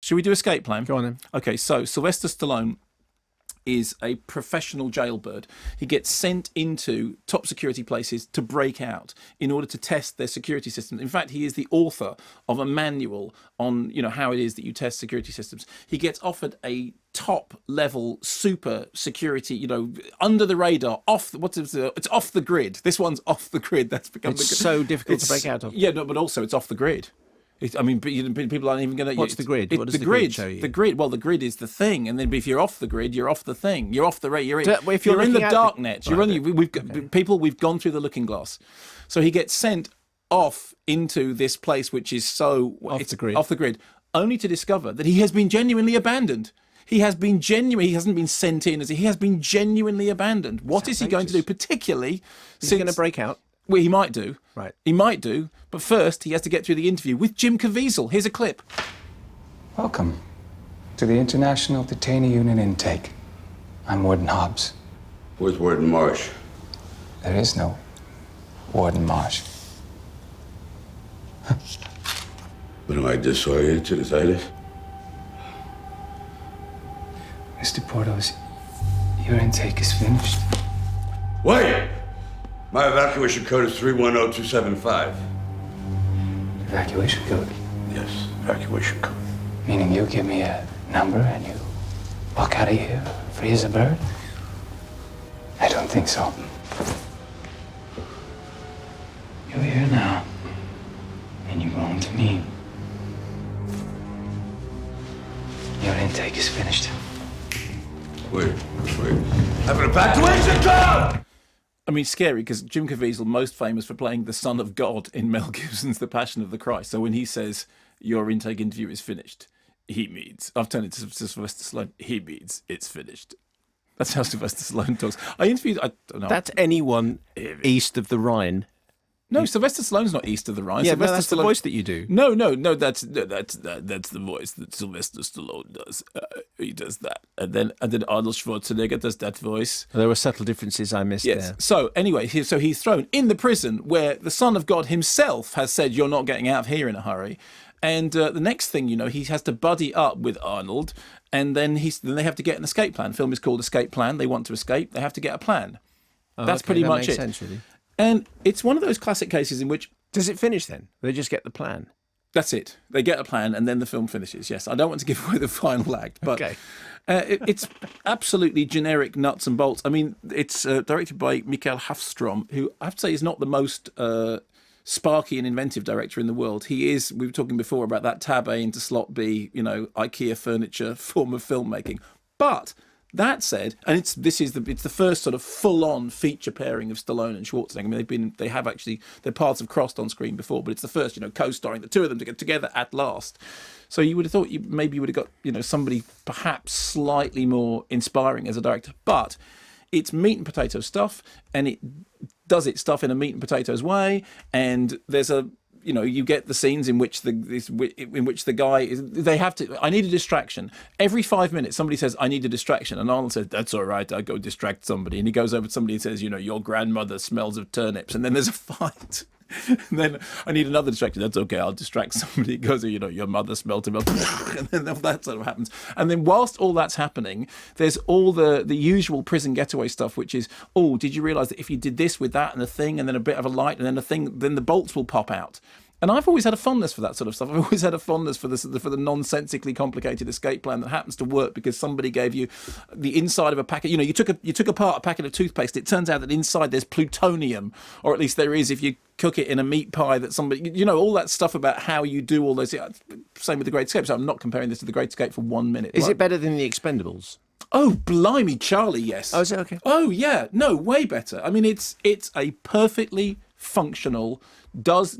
Should we do escape plan? Go on then. Okay, so Sylvester Stallone is a professional jailbird. He gets sent into top security places to break out in order to test their security systems. In fact, he is the author of a manual on, how it is that you test security systems. He gets offered a top level super security, under the radar, it's off the grid. This one's off the grid. That's become so difficult to break out of. Yeah, no, but also it's off the grid. People aren't even going to... What's the grid? What does the grid show you? The grid, well, the grid is the thing, and then if you're off the grid, you're off the thing. You're off the rate. You're in the dark net. We've gone through the looking glass. So he gets sent off into this place which is off the grid, only to discover that he has been genuinely abandoned. He hasn't been sent in, he has been genuinely abandoned. What is he going to do, particularly... He's going to break out? Well, he might do. Right. He might do. But first, he has to get through the interview with Jim Caviezel. Here's a clip. Welcome to the International Detainee Unit Intake. I'm Warden Hobbs. Where's Warden Marsh? There is no Warden Marsh. But am I disoriented as I live? Mr. Portos, your intake is finished. Wait! My evacuation code is 310275. Evacuation code? Yes, evacuation code. Meaning you give me a number and you walk out of here free as a bird? I don't think so. You're here now, and you belong to me. Your intake is finished. Wait. I have an evacuation code! I mean, scary, because Jim Caviezel, most famous for playing the son of God in Mel Gibson's The Passion of the Christ. So when he says, your intake interview is finished, he means, I've turned it to Sylvester Stallone, he means it's finished. That's how Sylvester Stallone talks. I don't know. That's anyone east of the Rhine. No, Sylvester Stallone's not east of the Rhine. Yeah, Sylvester that's the voice that you do. No, that's the voice that Sylvester Stallone does. He does that, and then Arnold Schwarzenegger does that voice. There were subtle differences I missed there. So anyway, he's thrown in the prison where the Son of God himself has said, "You're not getting out of here in a hurry." And the next thing you know, he has to buddy up with Arnold, and then they have to get an escape plan. The film is called Escape Plan. They want to escape. They have to get a plan. That's pretty much makes it. Sense, really. And it's one of those classic cases in which... Does it finish then? They just get the plan? That's it. They get a plan and then the film finishes, yes. I don't want to give away the final act, but it's absolutely generic nuts and bolts. I mean, it's directed by Mikael Hafström, who I have to say is not the most sparky and inventive director in the world. He is, we were talking before about that tab A into slot B, IKEA furniture form of filmmaking. But... that said, and it's the first sort of full-on feature pairing of Stallone and Schwarzenegger. I mean, their paths have crossed on screen before, but it's the first, co-starring the two of them to get together at last. So you would have thought maybe you would have got, somebody perhaps slightly more inspiring as a director. But it's meat and potato stuff, and it does its stuff in a meat and potatoes way. And there's you get the scenes in which the guy is. They have to. I need a distraction. Every 5 minutes, somebody says, "I need a distraction," and Arnold says, "That's all right. I'll go distract somebody." And he goes over to somebody and says, "Your grandmother smells of turnips." And then there's a fight. And then I need another distraction. That's okay. I'll distract somebody. It goes, your mother smelled him up. And then that sort of happens. And then whilst all that's happening, there's all the usual prison getaway stuff, which is, did you realise that if you did this with that and a thing and then a bit of a light and then a thing, then the bolts will pop out. And I've always had a fondness for that sort of stuff. I've always had a fondness for the nonsensically complicated escape plan that happens to work because somebody gave you the inside of a packet. You took apart a packet of toothpaste. It turns out that inside there's plutonium, or at least there is if you cook it in a meat pie. That somebody, all that stuff about how you do all those. Same with The Great Escape. So I'm not comparing this to The Great Escape for 1 minute. Is it better than The Expendables? Oh, blimey, Charlie, yes. Oh, is it okay? Oh, yeah. No, way better. I mean, it's a perfectly functional,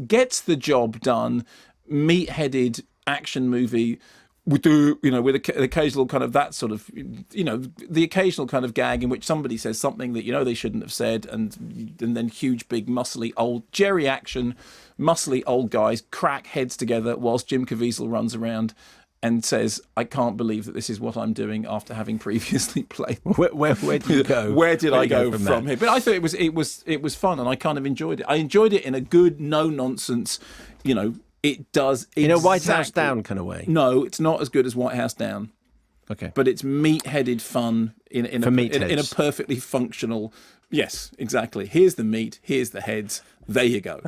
gets the job done, meat-headed action movie with the occasional kind of that sort of, the occasional kind of gag in which somebody says something that they shouldn't have said, and then huge, big, muscly old Jerry action, muscly old guys crack heads together whilst Jim Caviezel runs around and says, "I can't believe that this is what I'm doing after having previously played." Where did you go? Where did I go from here? But I thought it was fun, and I kind of enjoyed it. I enjoyed it in a good, no nonsense, It does In a White House exactly- Down kind of way. No, it's not as good as White House Down, Okay. but it's meat-headed fun in a meatheads. perfectly functional. Yes, exactly. Here's the meat. Here's the heads. There you go.